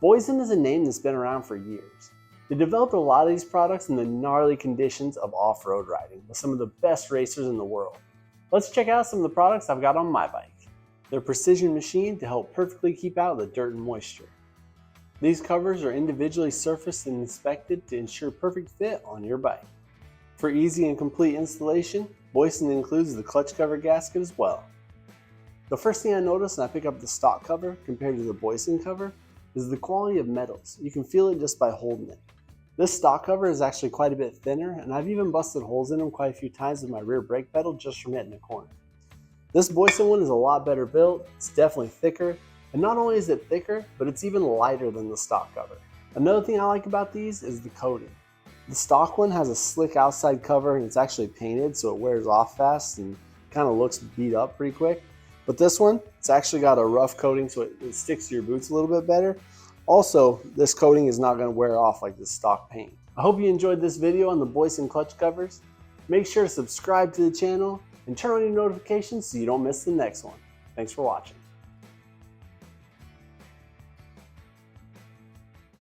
Boyesen is a name that's been around for years. They developed a lot of these products in the gnarly conditions of off-road riding with some of the best racers in the world. Let's check out some of the products I've got on my bike. They're precision machined to help perfectly keep out the dirt and moisture. These covers are individually surfaced and inspected to ensure perfect fit on your bike. For easy and complete installation, Boyesen includes the clutch cover gasket as well. The first thing I notice when I pick up the stock cover compared to the Boyesen cover is the quality of metals. You can feel it just by holding it. This stock cover is actually quite a bit thinner, and I've even busted holes in them quite a few times with my rear brake pedal just from hitting a corner. This Boyesen one is a lot better built, it's definitely thicker, and not only is it thicker, but it's even lighter than the stock cover. Another thing I like about these is the coating. The stock one has a slick outside cover and it's actually painted so it wears off fast and kind of looks beat up pretty quick. But this one, it's actually got a rough coating so it sticks to your boots a little bit better. Also, this coating is not going to wear off like the stock paint. I hope you enjoyed this video on the Boyesen clutch covers. Make sure to subscribe to the channel and turn on your notifications so you don't miss the next one. Thanks for watching.